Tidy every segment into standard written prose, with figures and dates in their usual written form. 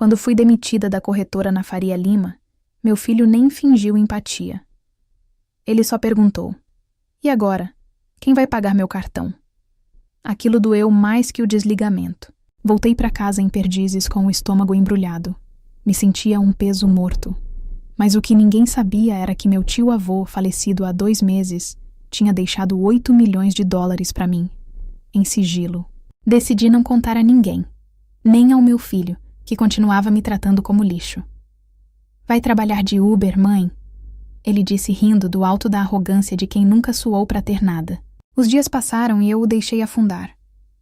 Quando fui demitida da corretora na Faria Lima, meu filho nem fingiu empatia. Ele só perguntou: "E agora? Quem vai pagar meu cartão?" Aquilo doeu mais que o desligamento. Voltei para casa em Perdizes com o estômago embrulhado. Me sentia um peso morto. Mas o que ninguém sabia era que meu tio-avô, falecido há 2 meses, tinha deixado $8 milhões para mim, em sigilo. Decidi não contar a ninguém, nem ao meu filho, que continuava me tratando como lixo. "Vai trabalhar de Uber, mãe?" Ele disse rindo do alto da arrogância de quem nunca suou para ter nada. Os dias passaram e eu o deixei afundar.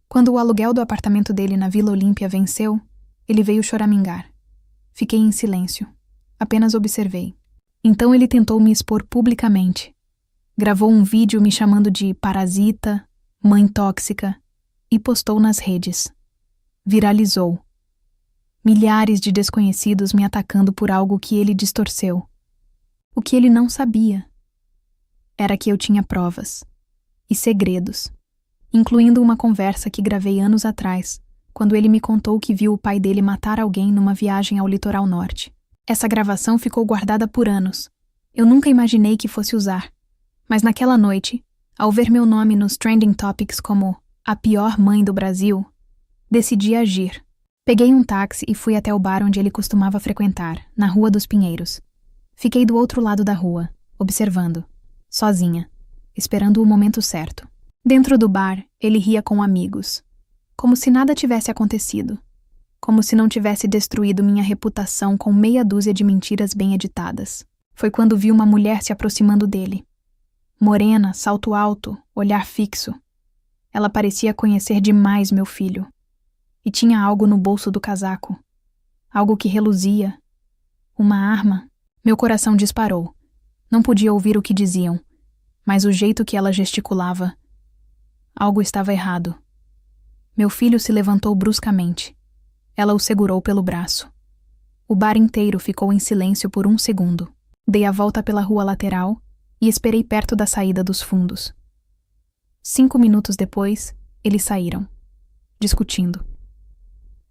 Quando o aluguel do apartamento dele na Vila Olímpia venceu, ele veio choramingar. Fiquei em silêncio. Apenas observei. Então ele tentou me expor publicamente. Gravou um vídeo me chamando de parasita, mãe tóxica, e postou nas redes. Viralizou. Milhares de desconhecidos me atacando por algo que ele distorceu. O que ele não sabia era que eu tinha provas e segredos, incluindo uma conversa que gravei anos atrás, quando ele me contou que viu o pai dele matar alguém numa viagem ao litoral norte. Essa gravação ficou guardada por anos. Eu nunca imaginei que fosse usar, mas naquela noite, ao ver meu nome nos Trending Topics como a pior mãe do Brasil, decidi agir. Peguei um táxi e fui até o bar onde ele costumava frequentar, na Rua dos Pinheiros. Fiquei do outro lado da rua, observando, sozinha, esperando o momento certo. Dentro do bar, ele ria com amigos, como se nada tivesse acontecido, como se não tivesse destruído minha reputação com meia dúzia de mentiras bem editadas. Foi quando vi uma mulher se aproximando dele. Morena, salto alto, olhar fixo. Ela parecia conhecer demais meu filho. E tinha algo no bolso do casaco. Algo que reluzia. Uma arma. Meu coração disparou. Não podia ouvir o que diziam, mas o jeito que ela gesticulava. Algo estava errado. Meu filho se levantou bruscamente. Ela o segurou pelo braço. O bar inteiro ficou em silêncio por 1 segundo. Dei a volta pela rua lateral e esperei perto da saída dos fundos. 5 minutos depois, eles saíram, discutindo.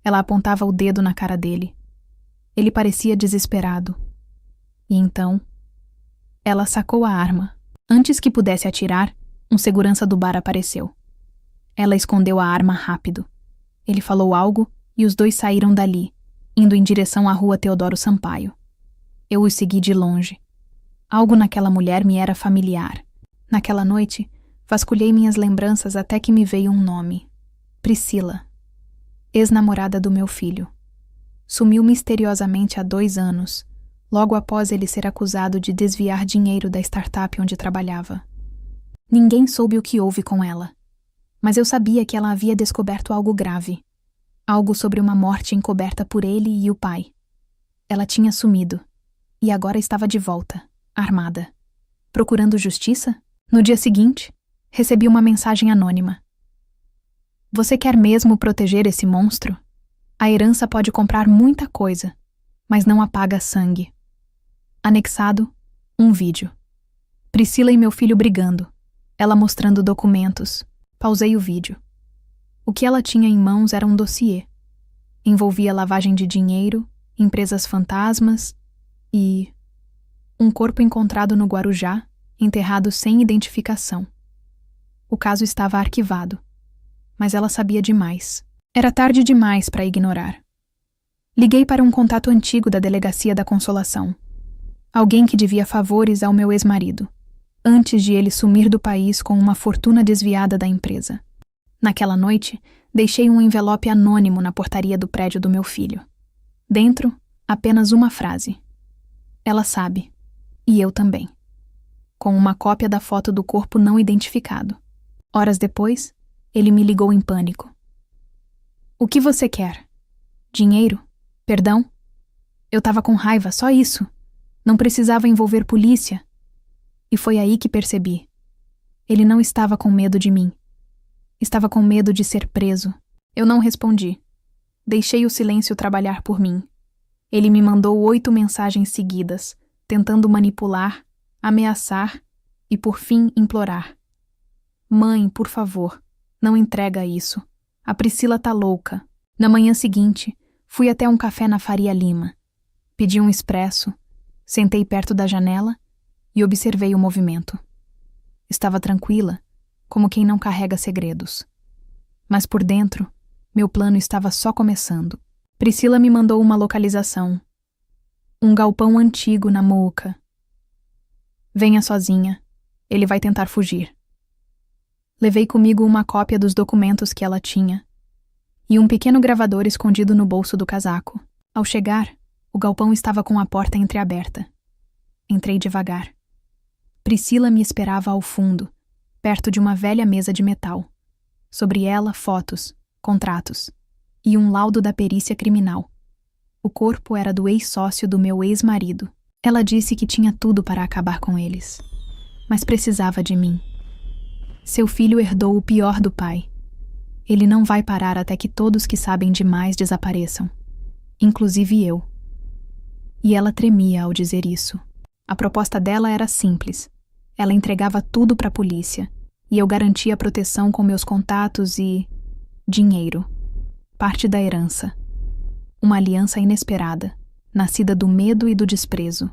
Ela apontava o dedo na cara dele. Ele parecia desesperado. E então, ela sacou a arma. Antes que pudesse atirar, um segurança do bar apareceu. Ela escondeu a arma rápido. Ele falou algo e os dois saíram dali, indo em direção à Rua Teodoro Sampaio. Eu os segui de longe. Algo naquela mulher me era familiar. Naquela noite, vasculhei minhas lembranças até que me veio um nome. Priscila, ex-namorada do meu filho. Sumiu misteriosamente há 2 anos, logo após ele ser acusado de desviar dinheiro da startup onde trabalhava. Ninguém soube o que houve com ela, mas eu sabia que ela havia descoberto algo grave. Algo sobre uma morte encoberta por ele e o pai. Ela tinha sumido, e agora estava de volta, armada. Procurando justiça? No dia seguinte, recebi uma mensagem anônima. "Você quer mesmo proteger esse monstro? A herança pode comprar muita coisa, mas não apaga sangue." Anexado, um vídeo. Priscila e meu filho brigando, ela mostrando documentos. Pausei o vídeo. O que ela tinha em mãos era um dossiê. Envolvia lavagem de dinheiro, empresas fantasmas e um corpo encontrado no Guarujá, enterrado sem identificação. O caso estava arquivado, mas ela sabia demais. Era tarde demais para ignorar. Liguei para um contato antigo da Delegacia da Consolação. Alguém que devia favores ao meu ex-marido, antes de ele sumir do país com uma fortuna desviada da empresa. Naquela noite, deixei um envelope anônimo na portaria do prédio do meu filho. Dentro, apenas uma frase. "Ela sabe. E eu também." Com uma cópia da foto do corpo não identificado. Horas depois, ele me ligou em pânico. "O que você quer? Dinheiro? Perdão?" Eu tava com raiva, só isso. Não precisava envolver polícia. E foi aí que percebi. Ele não estava com medo de mim. Estava com medo de ser preso. Eu não respondi. Deixei o silêncio trabalhar por mim. Ele me mandou 8 mensagens seguidas, tentando manipular, ameaçar e, por fim, implorar. "Mãe, por favor, não entrega isso. A Priscila tá louca." Na manhã seguinte, Fui até um café na Faria Lima, pedi um expresso, sentei perto da janela e observei o movimento. Estava tranquila, como quem não carrega segredos. Mas por dentro, meu plano estava só começando. Priscila me mandou uma localização. Um galpão antigo na Mooca. Venha sozinha, ele vai tentar fugir. Levei comigo uma cópia dos documentos que ela tinha e um pequeno gravador escondido no bolso do casaco. Ao chegar, o galpão estava com a porta entreaberta. Entrei devagar. Priscila me esperava ao fundo, perto de uma velha mesa de metal. Sobre ela, fotos, contratos e um laudo da perícia criminal. O corpo era do ex-sócio do meu ex-marido. Ela disse que tinha tudo para acabar com eles, mas precisava de mim. Seu filho herdou o pior do pai. Ele não vai parar até que todos que sabem demais desapareçam, inclusive eu. E ela tremia ao dizer isso. A proposta dela era simples. Ela entregava tudo para a polícia e eu garantia proteção com meus contatos e dinheiro, parte da herança. Uma aliança inesperada, nascida do medo e do desprezo.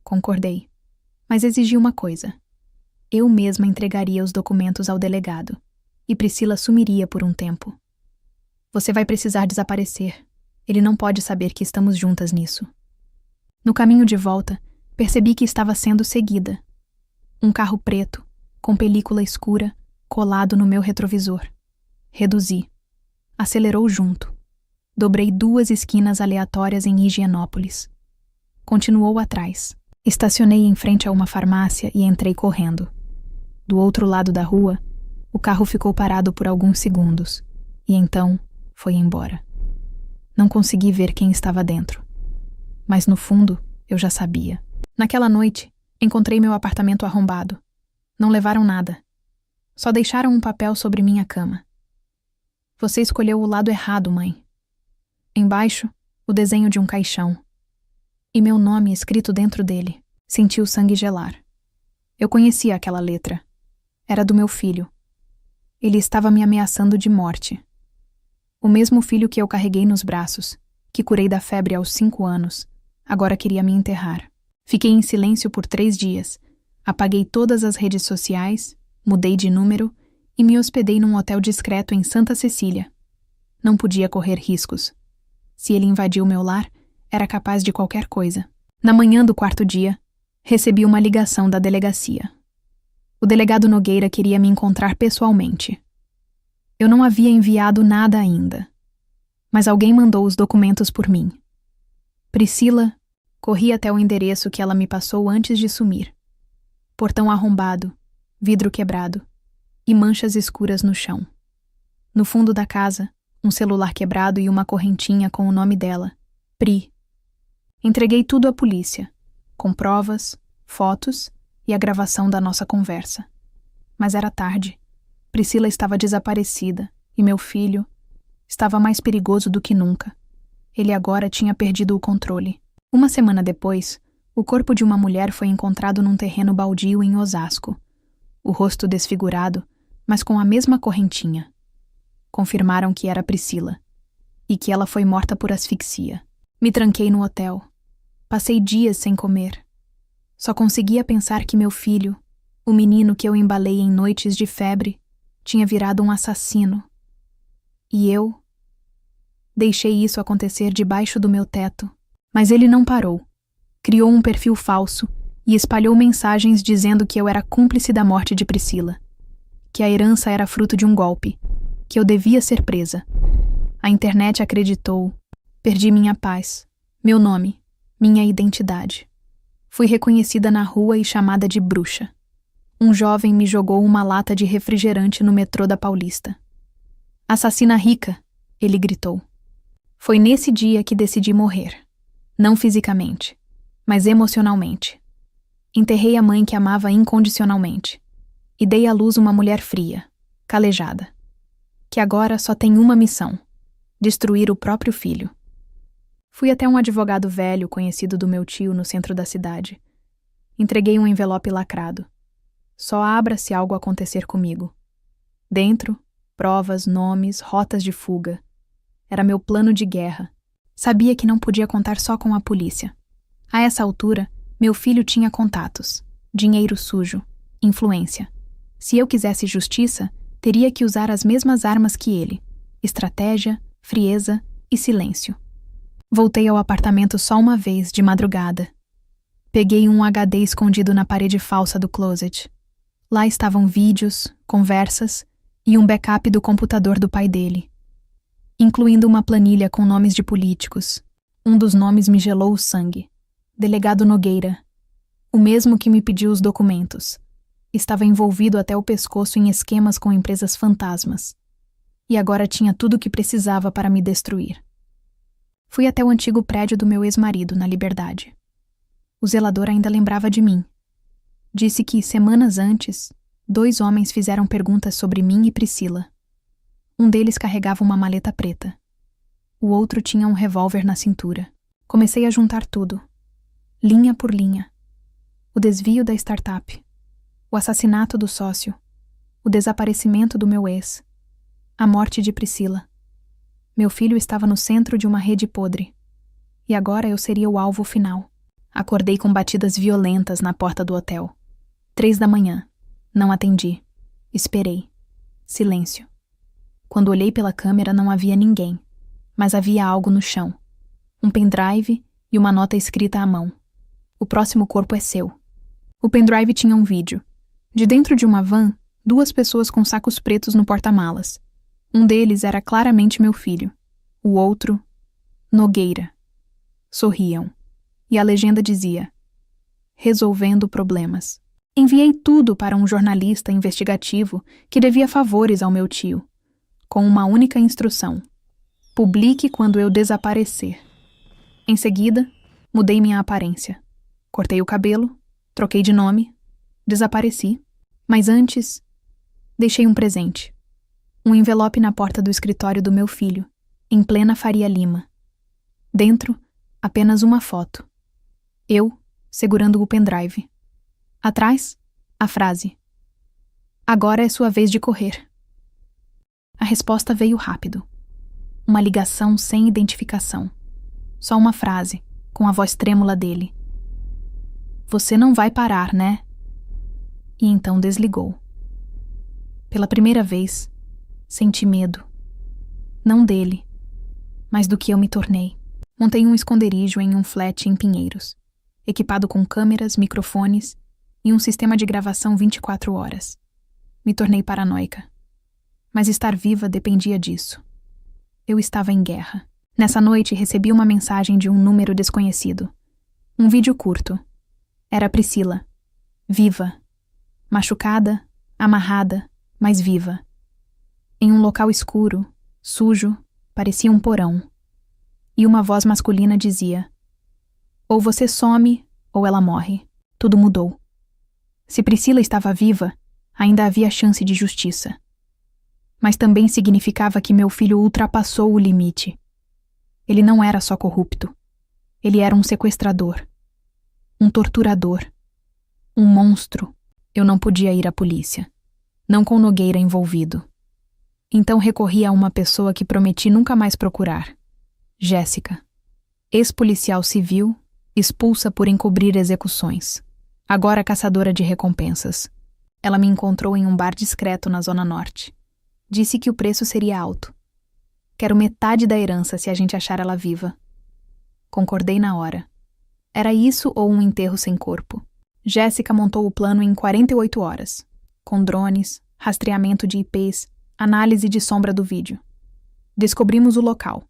Concordei, mas exigi uma coisa. Eu mesma entregaria os documentos ao delegado e Priscila sumiria por um tempo. Você vai precisar desaparecer. Ele não pode saber que estamos juntas nisso. No caminho de volta, percebi que estava sendo seguida. Um carro preto, com película escura, colado no meu retrovisor. Reduzi. Acelerou junto. Dobrei 2 esquinas aleatórias em Higienópolis. Continuou atrás. Estacionei em frente a uma farmácia e entrei correndo. Do outro lado da rua, o carro ficou parado por alguns segundos, e então foi embora. Não consegui ver quem estava dentro. Mas no fundo, eu já sabia. Naquela noite, encontrei meu apartamento arrombado. Não levaram nada. Só deixaram um papel sobre minha cama. Você escolheu o lado errado, mãe. Embaixo, o desenho de um caixão. E meu nome escrito dentro dele. Senti o sangue gelar. Eu conhecia aquela letra. Era do meu filho. Ele estava me ameaçando de morte. O mesmo filho que eu carreguei nos braços, que curei da febre aos 5 anos, agora queria me enterrar. Fiquei em silêncio por 3 dias. Apaguei todas as redes sociais, mudei de número e me hospedei num hotel discreto em Santa Cecília. Não podia correr riscos. Se ele invadiu meu lar, era capaz de qualquer coisa. Na manhã do 4º dia, recebi uma ligação da delegacia. O delegado Nogueira queria me encontrar pessoalmente. Eu não havia enviado nada ainda, mas alguém mandou os documentos por mim. Priscila, corri até o endereço que ela me passou antes de sumir. Portão arrombado, vidro quebrado e manchas escuras no chão. No fundo da casa, um celular quebrado e uma correntinha com o nome dela, Pri. Entreguei tudo à polícia, com provas, fotos e a gravação da nossa conversa. Mas era tarde. Priscila estava desaparecida e meu filho estava mais perigoso do que nunca. Ele agora tinha perdido o controle. Uma semana depois, o corpo de uma mulher foi encontrado num terreno baldio em Osasco. O rosto desfigurado, mas com a mesma correntinha. Confirmaram que era Priscila e que ela foi morta por asfixia. Me tranquei no hotel. Passei dias sem comer. Só conseguia pensar que meu filho, o menino que eu embalei em noites de febre, tinha virado um assassino. E eu deixei isso acontecer debaixo do meu teto. Mas ele não parou. Criou um perfil falso e espalhou mensagens dizendo que eu era cúmplice da morte de Priscila, que a herança era fruto de um golpe, que eu devia ser presa. A internet acreditou. Perdi minha paz, meu nome, minha identidade. Fui reconhecida na rua e chamada de bruxa. Um jovem me jogou uma lata de refrigerante no metrô da Paulista. "Assassina rica", ele gritou. Foi nesse dia que decidi morrer. Não fisicamente, mas emocionalmente. Enterrei a mãe que amava incondicionalmente e dei à luz uma mulher fria, calejada, que agora só tem uma missão: destruir o próprio filho. Fui até um advogado velho conhecido do meu tio no centro da cidade. Entreguei um envelope lacrado. Só abra se algo acontecer comigo. Dentro, provas, nomes, rotas de fuga. Era meu plano de guerra, Sabia que não podia contar só com a polícia. A essa altura, meu filho tinha contatos, dinheiro sujo, influência. Se eu quisesse justiça, teria que usar as mesmas armas que ele: estratégia, frieza e silêncio. Voltei ao apartamento só uma vez, de madrugada. Peguei um HD escondido na parede falsa do closet. Lá estavam vídeos, conversas e um backup do computador do pai dele, incluindo uma planilha com nomes de políticos. Um dos nomes me gelou o sangue. Delegado Nogueira, o mesmo que me pediu os documentos. Estava envolvido até o pescoço em esquemas com empresas fantasmas. E agora tinha tudo o que precisava para me destruir. Fui até o antigo prédio do meu ex-marido, na Liberdade. O zelador ainda lembrava de mim. Disse que, semanas antes, 2 homens fizeram perguntas sobre mim e Priscila. Um deles carregava uma maleta preta. O outro tinha um revólver na cintura. Comecei a juntar tudo, linha por linha. O desvio da startup, o assassinato do sócio, o desaparecimento do meu ex, a morte de Priscila. Meu filho estava no centro de uma rede podre. E agora eu seria o alvo final. Acordei com batidas violentas na porta do hotel. 3 da manhã. Não atendi. Esperei. Silêncio. Quando olhei pela câmera não havia ninguém, mas havia algo no chão. Um pendrive e uma nota escrita à mão. O próximo corpo é seu. O pendrive tinha um vídeo. De dentro de uma van, 2 pessoas com sacos pretos no porta-malas. Um deles era claramente meu filho. O outro, Nogueira. Sorriam. E a legenda dizia: resolvendo problemas. Enviei tudo para um jornalista investigativo que devia favores ao meu tio, com uma única instrução: publique quando eu desaparecer. Em seguida, mudei minha aparência. Cortei o cabelo, troquei de nome, desapareci. Mas antes, deixei um presente. Um envelope na porta do escritório do meu filho, em plena Faria Lima. Dentro, apenas uma foto. Eu, segurando o pendrive. Atrás, a frase: agora é sua vez de correr. A resposta veio rápido. Uma ligação sem identificação. Só uma frase, com a voz trêmula dele: você não vai parar, né? E então desligou. Pela primeira vez, senti medo. Não dele, mas do que eu me tornei. Montei um esconderijo em um flat em Pinheiros, equipado com câmeras, microfones e um sistema de gravação 24 horas. Me tornei paranoica. Mas estar viva dependia disso. Eu estava em guerra. Nessa noite recebi uma mensagem de um número desconhecido. Um vídeo curto. Era Priscila. Viva. Machucada, amarrada, mas viva. Em um local escuro, sujo, parecia um porão. E uma voz masculina dizia: ou você some, ou ela morre. Tudo mudou. Se Priscila estava viva, ainda havia chance de justiça. Mas também significava que meu filho ultrapassou o limite. Ele não era só corrupto. Ele era um sequestrador. Um torturador. Um monstro. Eu não podia ir à polícia. Não com Nogueira envolvido. Então recorri a uma pessoa que prometi nunca mais procurar. Jéssica. Ex-policial civil, expulsa por encobrir execuções. Agora caçadora de recompensas. Ela me encontrou em um bar discreto na Zona Norte. Disse que o preço seria alto. Quero metade da herança se a gente achar ela viva. Concordei na hora. Era isso ou um enterro sem corpo? Jéssica montou o plano em 48 horas, com drones, rastreamento de IPs, análise de sombra do vídeo. Descobrimos o local.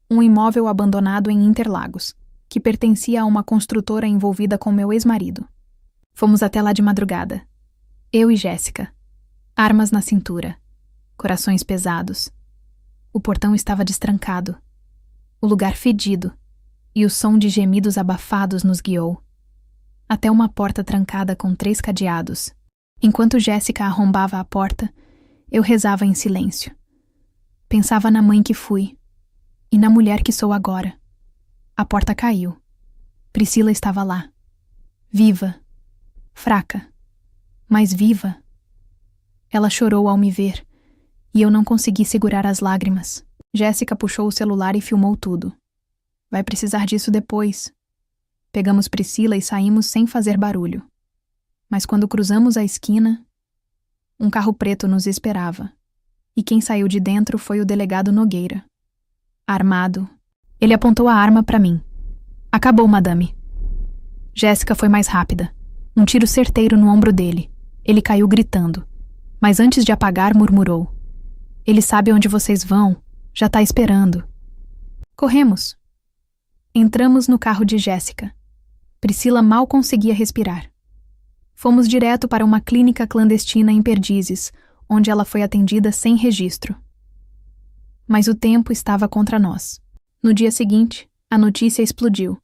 Um imóvel abandonado em Interlagos, que pertencia a uma construtora envolvida com meu ex-marido. Fomos até lá de madrugada. Eu e Jéssica. Armas na cintura. Corações pesados. O portão estava destrancado. O lugar fedido. E o som de gemidos abafados nos guiou. Até uma porta trancada com 3 cadeados. Enquanto Jéssica arrombava a porta, eu rezava em silêncio. Pensava na mãe que fui. E na mulher que sou agora. A porta caiu. Priscila estava lá. Viva. Fraca. Mas viva. Ela chorou ao me ver. E eu não consegui segurar as lágrimas. Jéssica puxou o celular e filmou tudo. Vai precisar disso depois. Pegamos Priscila e saímos sem fazer barulho. Mas quando cruzamos a esquina, um carro preto nos esperava. E quem saiu de dentro foi o delegado Nogueira. Armado, ele apontou a arma para mim. Acabou, madame. Jéssica foi mais rápida. Um tiro certeiro no ombro dele. Ele caiu gritando. Mas antes de apagar, murmurou. Ele sabe onde vocês vão. Já tá esperando. Corremos. Entramos no carro de Jéssica. Priscila mal conseguia respirar. Fomos direto para uma clínica clandestina em Perdizes, onde ela foi atendida sem registro. Mas o tempo estava contra nós. No dia seguinte, a notícia explodiu.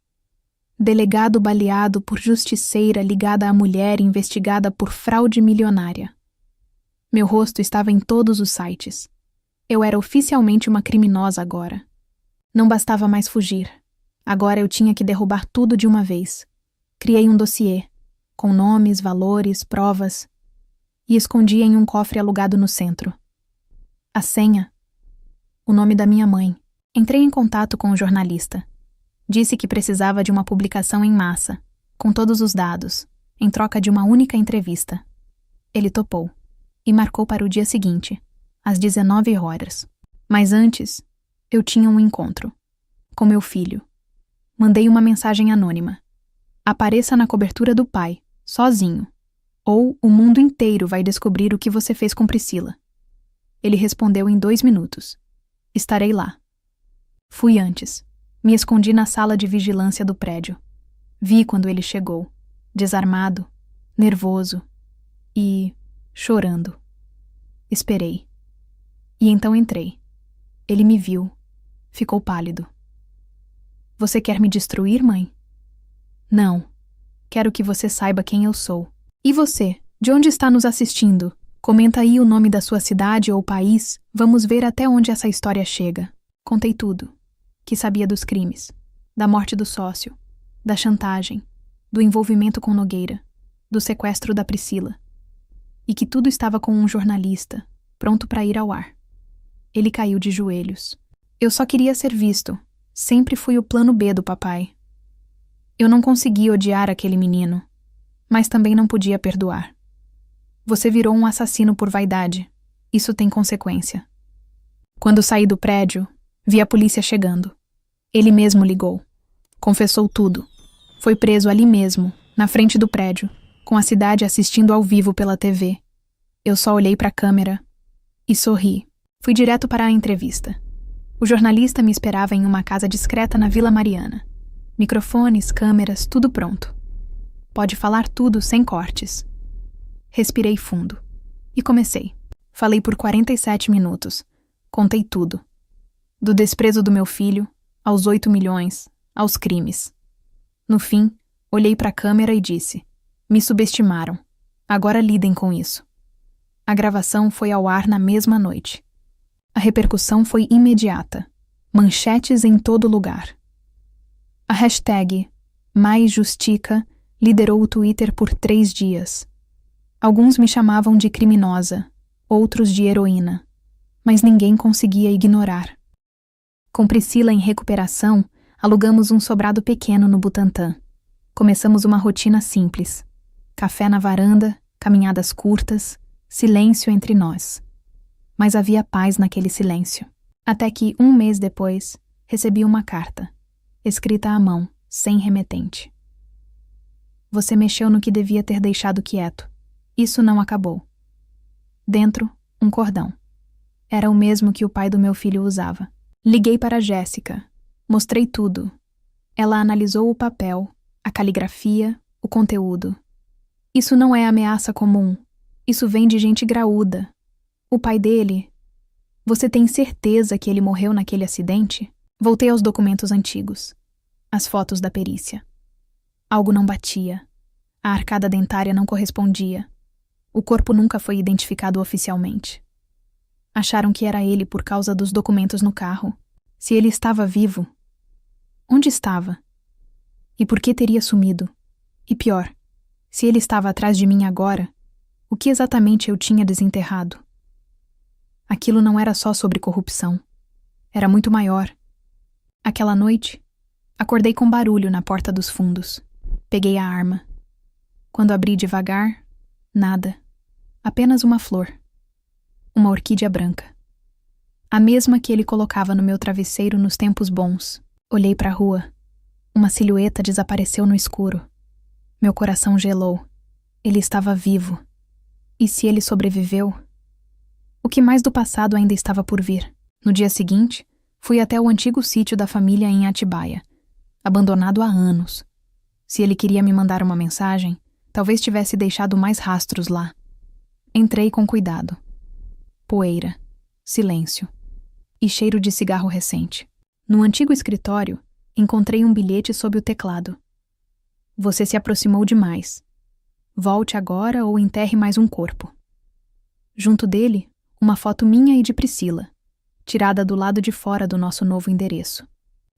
Delegado baleado por justiceira ligada à mulher investigada por fraude milionária. Meu rosto estava em todos os sites. Eu era oficialmente uma criminosa agora. Não bastava mais fugir. Agora eu tinha que derrubar tudo de uma vez. Criei um dossiê, com nomes, valores, provas, e escondi em um cofre alugado no centro. A senha, o nome da minha mãe. Entrei em contato com o jornalista. Disse que precisava de uma publicação em massa, com todos os dados, em troca de uma única entrevista. Ele topou, e marcou para o dia seguinte, às 19 horas. Mas antes, eu tinha um encontro, com meu filho. Mandei uma mensagem anônima. Apareça na cobertura do pai, sozinho. Ou o mundo inteiro vai descobrir o que você fez com Priscila. Ele respondeu em 2 minutos. Estarei lá. Fui antes. Me escondi na sala de vigilância do prédio. Vi quando ele chegou, desarmado, nervoso e chorando. Esperei. E então entrei. Ele me viu. Ficou pálido. Você quer me destruir, mãe? Não. Quero que você saiba quem eu sou. E você? De onde está nos assistindo? Comenta aí o nome da sua cidade ou país. Vamos ver até onde essa história chega. Contei tudo. Que sabia dos crimes, da morte do sócio, da chantagem, do envolvimento com Nogueira, do sequestro da Priscila. E que tudo estava com um jornalista, pronto para ir ao ar. Ele caiu de joelhos. Eu só queria ser visto. Sempre fui o plano B do papai. Eu não conseguia odiar aquele menino, mas também não podia perdoar. Você virou um assassino por vaidade. Isso tem consequência. Quando saí do prédio, vi a polícia chegando. Ele mesmo ligou. Confessou tudo. Foi preso ali mesmo, na frente do prédio, com a cidade assistindo ao vivo pela TV. Eu só olhei para a câmera e sorri. Fui direto para a entrevista. O jornalista me esperava em uma casa discreta na Vila Mariana. Microfones, câmeras, tudo pronto. Pode falar tudo sem cortes. Respirei fundo. E comecei. Falei por 47 minutos. Contei tudo. Do desprezo do meu filho, aos 8 milhões, aos crimes. No fim, olhei para a câmera e disse: me subestimaram. Agora lidem com isso. A gravação foi ao ar na mesma noite. A repercussão foi imediata. Manchetes em todo lugar. A hashtag #MaisJustica liderou o Twitter por 3 dias. Alguns me chamavam de criminosa, outros de heroína, mas ninguém conseguia ignorar. Com Priscila em recuperação, alugamos um sobrado pequeno no Butantã. Começamos uma rotina simples. Café na varanda, caminhadas curtas, silêncio entre nós. Mas havia paz naquele silêncio. Até que, 1 mês depois, recebi uma carta, escrita à mão, sem remetente. Você mexeu no que devia ter deixado quieto. Isso não acabou. Dentro, um cordão. Era o mesmo que o pai do meu filho usava. Liguei para Jéssica. Mostrei tudo. Ela analisou o papel, a caligrafia, o conteúdo. Isso não é ameaça comum. Isso vem de gente graúda. O pai dele... Você tem certeza que ele morreu naquele acidente? Voltei aos documentos antigos. As fotos da perícia. Algo não batia. A arcada dentária não correspondia. O corpo nunca foi identificado oficialmente. Acharam que era ele por causa dos documentos no carro. Se ele estava vivo, onde estava? E por que teria sumido? E pior, se ele estava atrás de mim agora, o que exatamente eu tinha desenterrado? Aquilo não era só sobre corrupção. Era muito maior. Aquela noite, Acordei com barulho na porta dos fundos. Peguei a arma. Quando abri devagar, nada. Apenas uma flor. Uma orquídea branca. A mesma que ele colocava no meu travesseiro nos tempos bons. Olhei para a rua. Uma silhueta desapareceu no escuro. Meu coração gelou. Ele estava vivo. E se ele sobreviveu? O que mais do passado ainda estava por vir? No dia seguinte, fui até o antigo sítio da família em Atibaia, abandonado há anos. Se ele queria me mandar uma mensagem, talvez tivesse deixado mais rastros lá. Entrei com cuidado. Poeira, silêncio e cheiro de cigarro recente. No antigo escritório, encontrei um bilhete sob o teclado. Você se aproximou demais. Volte agora ou enterre mais um corpo. Junto dele, uma foto minha e de Priscila, tirada do lado de fora do nosso novo endereço.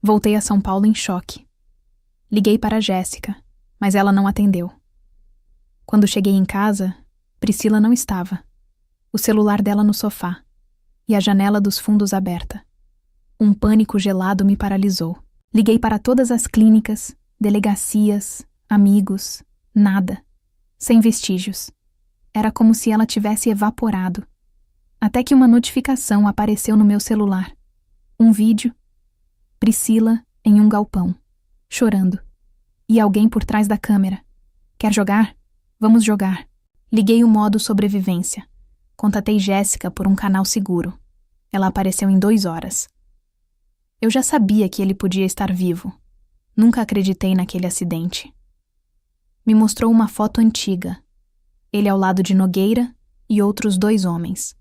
Voltei a São Paulo em choque. Liguei para Jéssica, mas ela não atendeu. Quando cheguei em casa, Priscila não estava. O celular dela no sofá e a janela dos fundos aberta. Um pânico gelado me paralisou. Liguei para todas as clínicas, delegacias, amigos, nada. Sem vestígios. Era como se ela tivesse evaporado. Até que uma notificação apareceu no meu celular. Um vídeo. Priscila em um galpão, chorando. E alguém por trás da câmera. Quer jogar? Vamos jogar. Liguei o modo sobrevivência. Contatei Jéssica por um canal seguro. Ela apareceu em 2 horas. Eu já sabia que ele podia estar vivo. Nunca acreditei naquele acidente. Me mostrou uma foto antiga. Ele ao lado de Nogueira e outros 2 homens.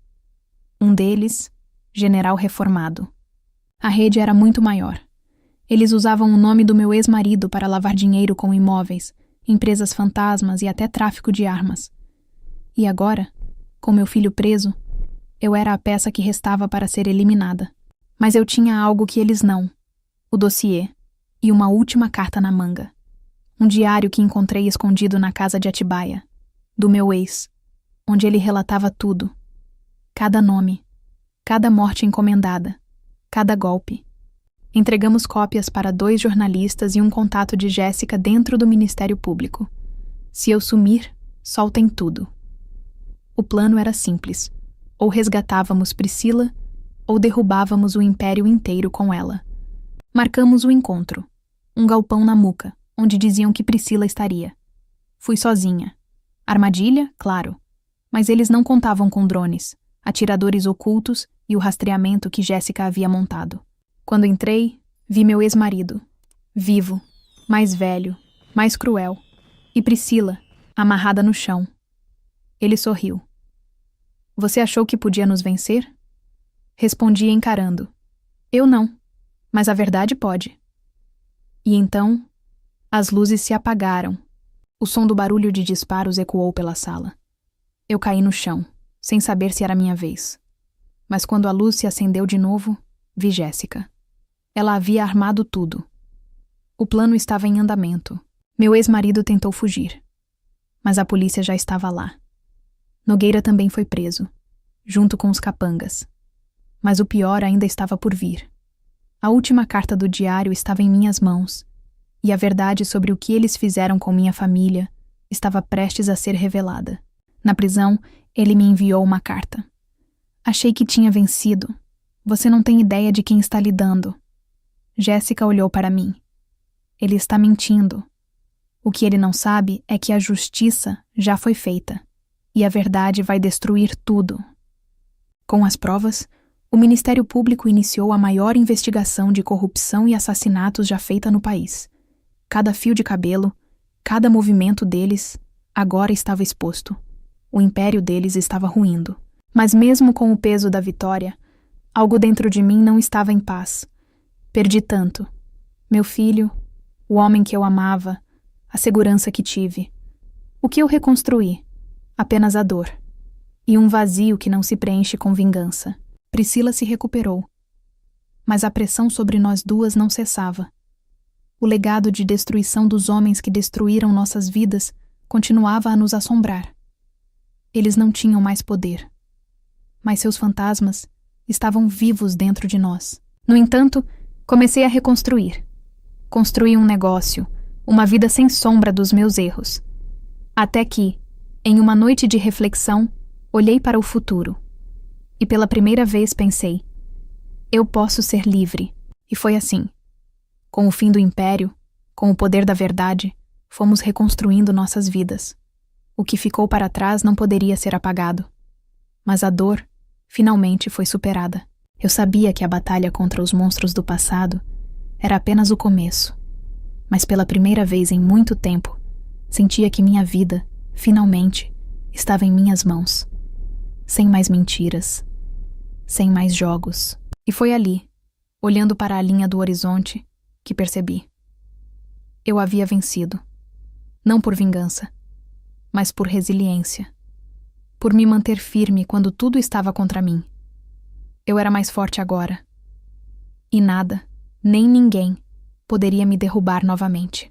Um deles, general reformado. A rede era muito maior. Eles usavam o nome do meu ex-marido para lavar dinheiro com imóveis, empresas fantasmas e até tráfico de armas. E agora, com meu filho preso, eu era a peça que restava para ser eliminada. Mas eu tinha algo que eles não. O dossiê e uma última carta na manga. Um diário que encontrei escondido na casa de Atibaia, do meu ex, onde ele relatava tudo. Cada nome, cada morte encomendada, cada golpe. Entregamos cópias para 2 jornalistas e um contato de Jéssica dentro do Ministério Público. Se eu sumir, soltem tudo. O plano era simples. Ou resgatávamos Priscila, ou derrubávamos o império inteiro com ela. Marcamos o encontro. Um galpão na Muca, onde diziam que Priscila estaria. Fui sozinha. Armadilha, claro. Mas eles não contavam com drones, atiradores ocultos e o rastreamento que Jéssica havia montado. Quando entrei, vi meu ex-marido. Vivo, mais velho, mais cruel. E Priscila, amarrada no chão. Ele sorriu. Você achou que podia nos vencer? Respondi encarando. Eu não, mas a verdade pode. E então, as luzes se apagaram. O som do barulho de disparos ecoou pela sala. Eu caí no chão, sem saber se era minha vez. Mas quando a luz se acendeu de novo, vi Jéssica. Ela havia armado tudo. O plano estava em andamento. Meu ex-marido tentou fugir. Mas a polícia já estava lá. Nogueira também foi preso, junto com os capangas. Mas o pior ainda estava por vir. A última carta do diário estava em minhas mãos, e a verdade sobre o que eles fizeram com minha família estava prestes a ser revelada. Na prisão, ele me enviou uma carta. Achei que tinha vencido. Você não tem ideia de quem está lidando. Jéssica olhou para mim. Ele está mentindo. O que ele não sabe é que a justiça já foi feita. E a verdade vai destruir tudo. Com as provas, o Ministério Público iniciou a maior investigação de corrupção e assassinatos já feita no país. Cada fio de cabelo, cada movimento deles, agora estava exposto. O império deles estava ruindo. Mas mesmo com o peso da vitória, algo dentro de mim não estava em paz. Perdi tanto. Meu filho, o homem que eu amava, a segurança que tive. O que eu reconstruí? Apenas a dor. E um vazio que não se preenche com vingança. Priscila se recuperou. Mas a pressão sobre nós 2 não cessava. O legado de destruição dos homens que destruíram nossas vidas continuava a nos assombrar. Eles não tinham mais poder. Mas seus fantasmas estavam vivos dentro de nós. No entanto, comecei a reconstruir. construí um negócio, uma vida sem sombra dos meus erros. Até que, em uma noite de reflexão, olhei para o futuro. E pela primeira vez pensei: eu posso ser livre. E foi assim. Com o fim do império, com o poder da verdade, fomos reconstruindo nossas vidas. O que ficou para trás não poderia ser apagado. Mas a dor, finalmente, foi superada. Eu sabia que a batalha contra os monstros do passado era apenas o começo. Mas pela primeira vez em muito tempo, sentia que minha vida, finalmente, estava em minhas mãos. Sem mais mentiras. Sem mais jogos. E foi ali, olhando para a linha do horizonte, que percebi. Eu havia vencido. Não por vingança, mas por resiliência. Por me manter firme quando tudo estava contra mim. Eu era mais forte agora. E nada, nem ninguém, poderia me derrubar novamente.